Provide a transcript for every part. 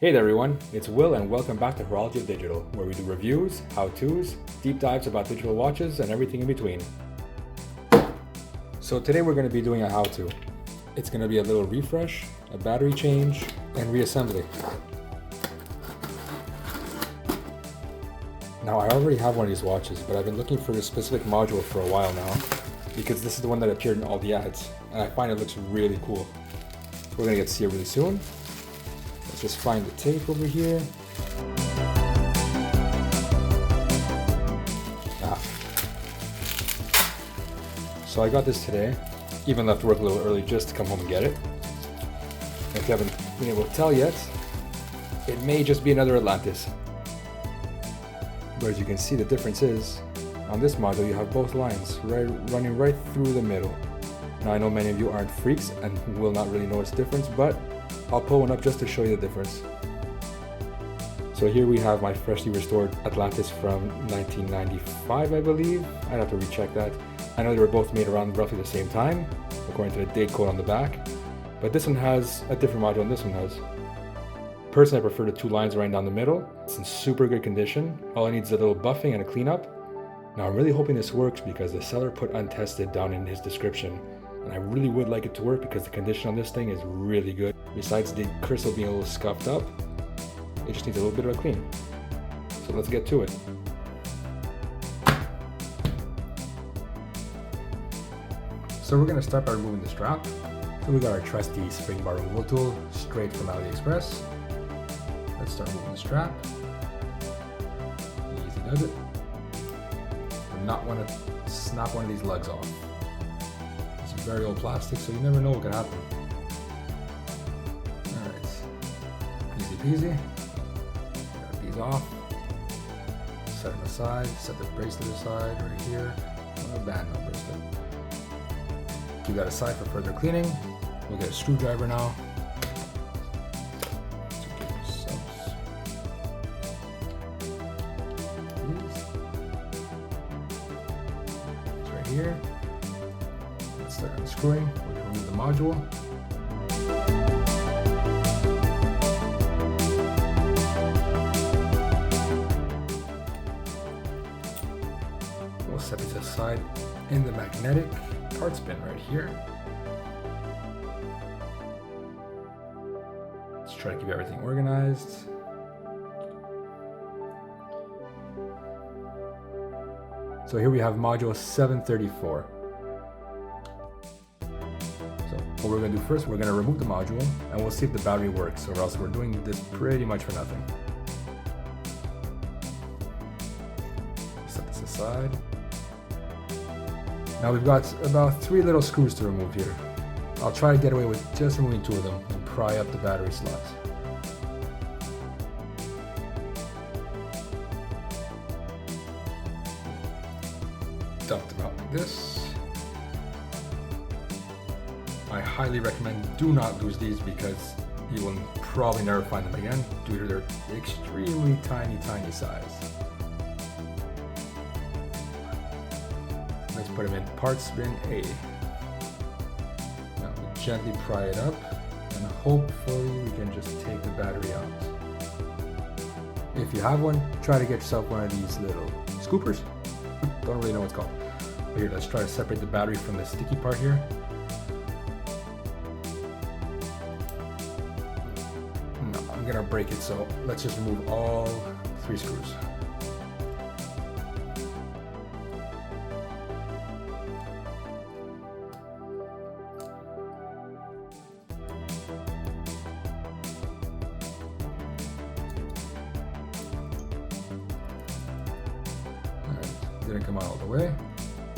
Hey there everyone, it's Will and welcome back to Horology of Digital, where we do reviews, how-tos, deep dives about digital watches, and everything in between. So today we're going to be doing a how-to. It's going to be a little refresh, a battery change, and reassembly. Now I already have one of these watches, but I've been looking for this specific module for a while now, because this is the one that appeared in all the ads, and I find it looks really cool. We're going to get to see it really soon. Let's just find the tape over here. So I got this today, even left work a little early just to come home and get it. If you haven't been able to tell yet, it may just be another Atlantis. But as you can see, the difference is, on this model you have both lines running right through the middle. Now I know many of you aren't freaks and will not really notice the difference, but I'll pull one up just to show you the difference. So here we have my freshly restored Atlantis from 1995, I believe. I'd have to recheck that. I know they were both made around roughly the same time, according to the date code on the back. But this one has a different module than this one has. Personally, I prefer the two lines running down the middle. It's in super good condition. All it needs is a little buffing and a cleanup. Now I'm really hoping this works because the seller put untested down in his description. And I really would like it to work because the condition on this thing is really good. Besides the crystal being a little scuffed up, it just needs a little bit of a clean. So let's get to it. So we're going to start by removing the strap. So we got our trusty spring bar removal tool straight from AliExpress. Let's start removing the strap. Easy does it. Do not want to snap one of these lugs off. It's very old plastic, so you never know what could happen. Alright, easy peasy. Got these off. Set them aside, set the bracelet aside right here. A band no bracelet. Keep that aside for further cleaning. We'll get a screwdriver now. It's right here. Let's start unscrewing. We're going to remove the module. We'll set this aside in the magnetic parts bin right here. Let's try to keep everything organized. So here we have module 734. So what we're going to do first, we're going to remove the module and we'll see if the battery works, or else we're doing this pretty much for nothing. Set this aside. Now we've got about 3 little screws to remove here. I'll try to get away with just removing 2 of them and pry up the battery slots. Dump them out like this. I highly recommend do not lose these because you will probably never find them again due to their extremely tiny size. Let's put them in parts bin A. Now we gently pry it up and hopefully we can just take the battery out. If you have one, try to get yourself one of these little scoopers. Don't really know what it's called. But here, let's try to separate the battery from the sticky part here. No, I'm gonna break it, so let's just remove all 3 screws. Didn't come out all the way.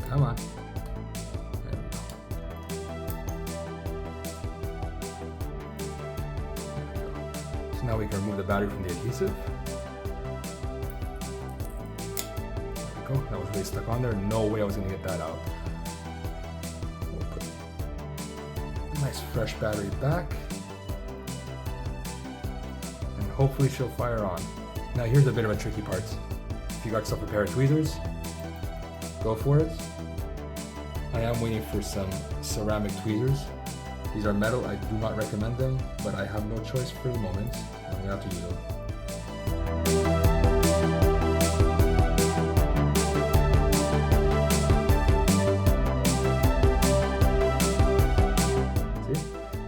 Come on. There we go. So now we can remove the battery from the adhesive. There we go. That was really stuck on there. No way I was going to get that out. We'll put a nice fresh battery back. And hopefully she'll fire on. Now here's a bit of a tricky part. If you got yourself a pair of tweezers, go for it. I am waiting for some ceramic tweezers These are metal, I do not recommend them, but I have no choice for the moment. I'm gonna have to use them. See?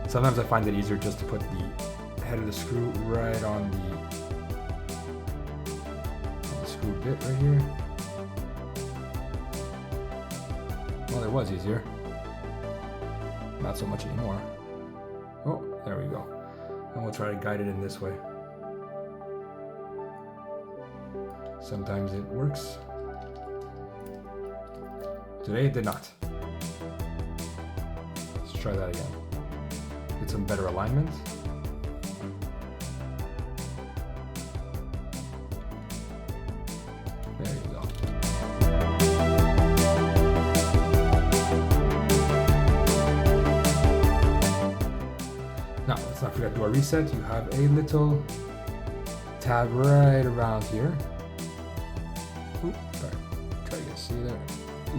Sometimes I find it easier just to put the head of the screw right on the screw bit right here. Well, it was easier. Not so much anymore. Oh, there we go. And we'll try to guide it in this way. Sometimes it works. Today it did not. Let's try that again. Get some better alignment. There you go. Now, let's not forget to do a reset. You have a little tab right around here. Oop, sorry. Try to see there.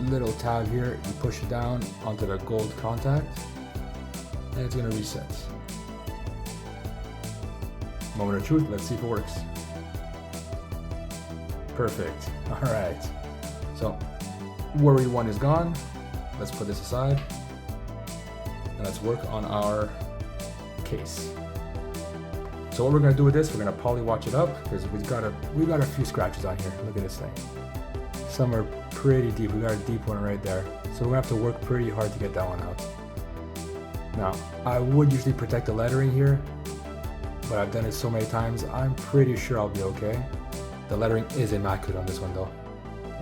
Little tab here. You push it down onto the gold contact, and it's going to reset. Moment of truth. Let's see if it works. Perfect. All right. So, worry one is gone. Let's put this aside, and let's work on our case. So what we're going to do with this, we're going to poly watch it up because we got a few scratches on here. Look at this thing. Some are pretty deep. We got a deep one right there. So we're going to have to work pretty hard to get that one out. Now, I would usually protect the lettering here, but I've done it so many times, I'm pretty sure I'll be okay. The lettering is immaculate on this one though.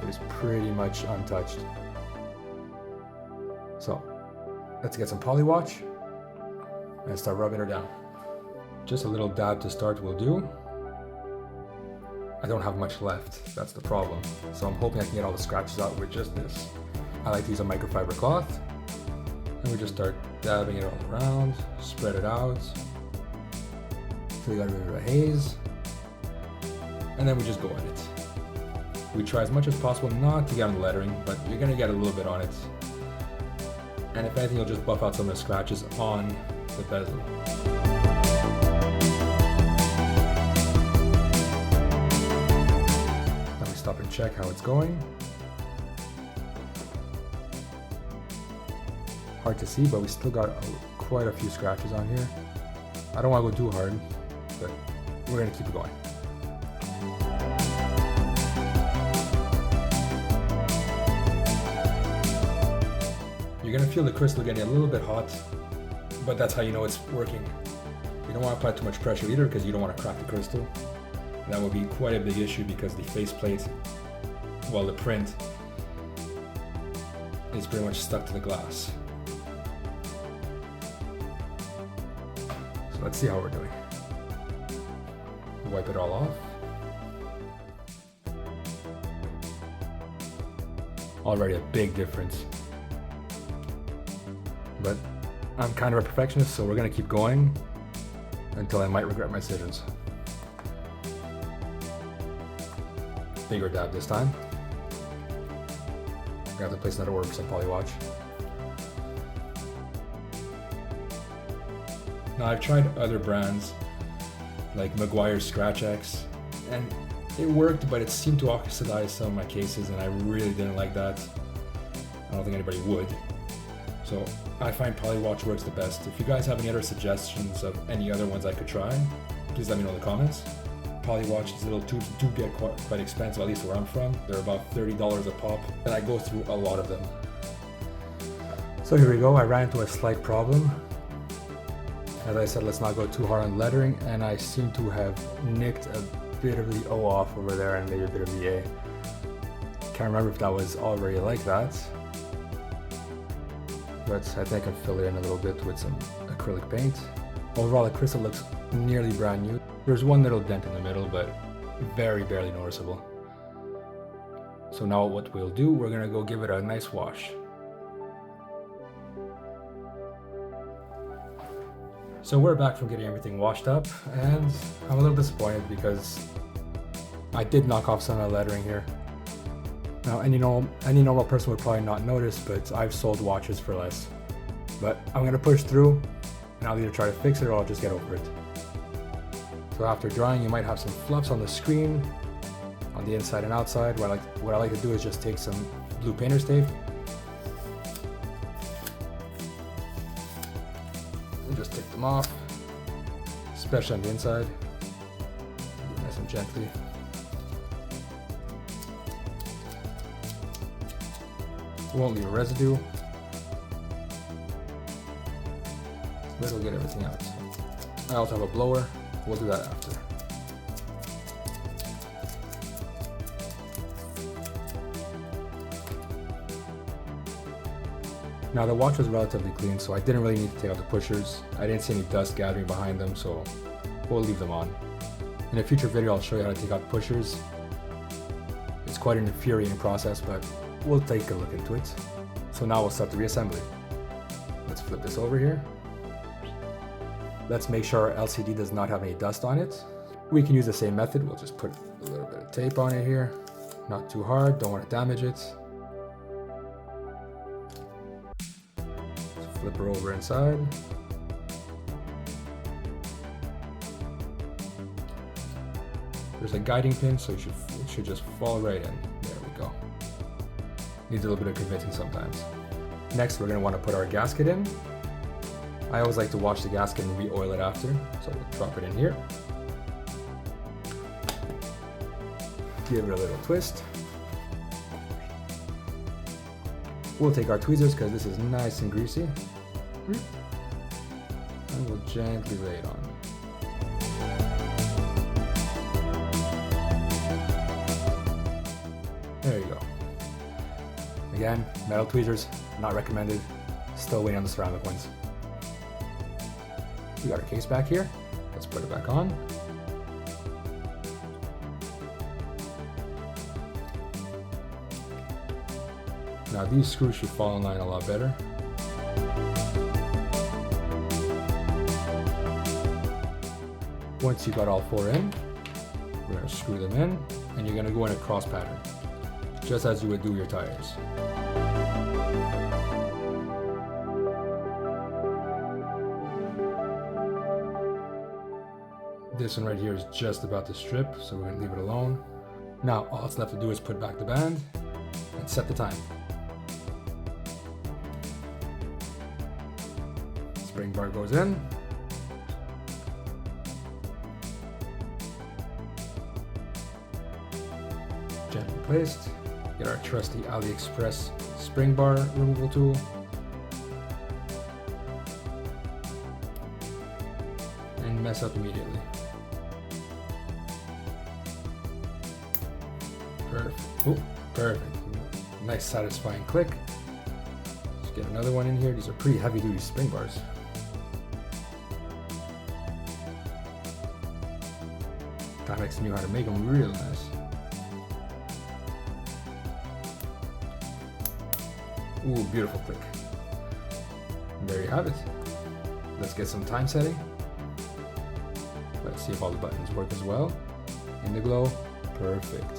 It is pretty much untouched. So let's get some poly watch and start rubbing her down. Just a little dab to start will do. I don't have much left, that's the problem. So I'm hoping I can get all the scratches out with just this. I like to use a microfiber cloth. And we just start dabbing it all around, spread it out. So we got rid of the haze. And then we just go at it. We try as much as possible not to get on the lettering, but you're gonna get a little bit on it. And if anything, you'll just buff out some of the scratches on the bezel. Let me stop and check how it's going. Hard to see, but we still got quite a few scratches on here. I don't want to go too hard, but we're going to keep it going. You're going to feel the crystal getting a little bit hot, but that's how you know it's working. You don't want to apply too much pressure either because you don't want to crack the crystal. That would be quite a big issue because the faceplate, well, the print is pretty much stuck to the glass. So let's see how we're doing. Wipe it all off. Already a big difference. But I'm kind of a perfectionist, so we're gonna keep going until I might regret my decisions. Bigger dab this time. I'm gonna have to place another order for some poly watch. Now I've tried other brands like Meguiar's Scratch X, and it worked, but it seemed to oxidize some of my cases, and I really didn't like that. I don't think anybody would. So I find Polywatch works the best. If you guys have any other suggestions of any other ones I could try, please let me know in the comments. Polywatch's little tubes do get quite expensive, at least where I'm from. They're about $30 a pop, and I go through a lot of them. So here we go, I ran into a slight problem. As I said, let's not go too hard on lettering, and I seem to have nicked a bit of the O off over there and maybe a bit of the A. Can't remember if that was already like that, but I think I can fill it in a little bit with some acrylic paint. Overall, the crystal looks nearly brand new. There's one little dent in the middle, but very barely noticeable. So now what we'll do, we're gonna go give it a nice wash. So we're back from getting everything washed up, and I'm a little disappointed because I did knock off some of the lettering here. Now any normal person would probably not notice, but I've sold watches for less. But I'm gonna push through and I'll either try to fix it or I'll just get over it. So after drying, you might have some fluffs on the screen, on the inside and outside. What I like to do is just take some blue painter's tape and just take them off, especially on the inside. Nice and gently. Won't leave a residue, but it'll get everything out. I also have a blower. We'll do that after. Now the watch was relatively clean, so I didn't really need to take out the pushers. I didn't see any dust gathering behind them, so we'll leave them on. In a future video, I'll show you how to take out the pushers. It's quite an infuriating process, but we'll take a look into it. So now we'll start the reassembly. Let's flip this over here. Let's make sure our LCD does not have any dust on it. We can use the same method. We'll just put a little bit of tape on it here. Not too hard, don't want to damage it. Flip her over inside. There's a guiding pin, so it should just fall right in. There we go. Needs a little bit of convincing sometimes. Next, we're going to want to put our gasket in. I always like to wash the gasket and re-oil it after, so we'll drop it in here. Give it a little twist. We'll take our tweezers because this is nice and greasy. And we'll gently lay it on. There you go. Again, metal tweezers, not recommended. Still waiting on the ceramic ones. We got our case back here. Let's put it back on. Now these screws should fall in line a lot better. Once you got all four in, we're going to screw them in, and you're going to go in a cross pattern, just as you would do your tires. This one right here is just about to strip, so we're going to leave it alone. Now all that's left to do is put back the band and set the time. Spring bar goes in. Gently placed. Get our trusty AliExpress spring bar removal tool. And mess up immediately. Perfect. Ooh, perfect. Nice satisfying click. Let's get another one in here. These are pretty heavy duty spring bars. Timex knew how to make them real nice. Ooh, beautiful click. And there you have it. Let's get some time setting. Let's see if all the buttons work as well. In the glow, perfect.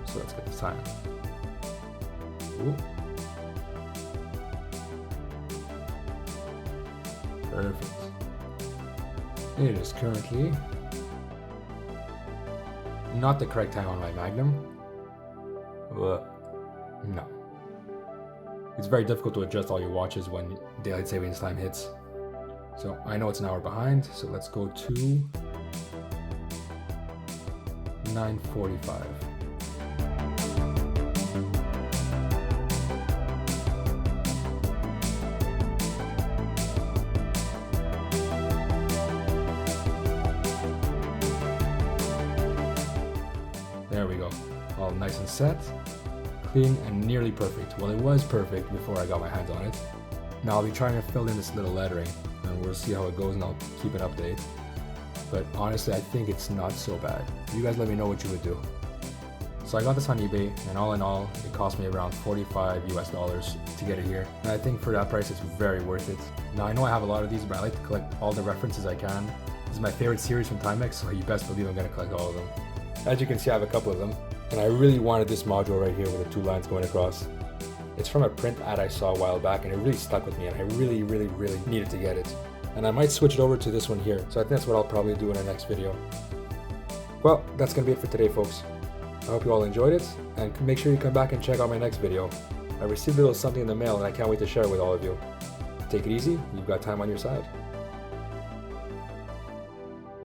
So let's get the time. Ooh. Perfect. It is currently not the correct time on my Magnum. No. It's very difficult to adjust all your watches when daylight savings time hits. So I know it's an hour behind, so let's go to 9:45. There we go. All nice and set. Clean and nearly perfect. Well, it was perfect before I got my hands on it. Now I'll be trying to fill in this little lettering and we'll see how it goes and I'll keep an update. But honestly, I think it's not so bad. You guys let me know what you would do. So I got this on eBay and all in all, it cost me around $45 US to get it here. And I think for that price, it's very worth it. Now I know I have a lot of these, but I like to collect all the references I can. This is my favorite series from Timex, so you best believe I'm gonna collect all of them. As you can see, I have a couple of them. And I really wanted this module right here with the two lines going across. It's from a print ad I saw a while back, and it really stuck with me, and I really needed to get it. And I might switch it over to this one here, so I think that's what I'll probably do in our next video. Well, that's going to be it for today, folks. I hope you all enjoyed it, and make sure you come back and check out my next video. I received a little something in the mail, and I can't wait to share it with all of you. Take it easy, you've got time on your side.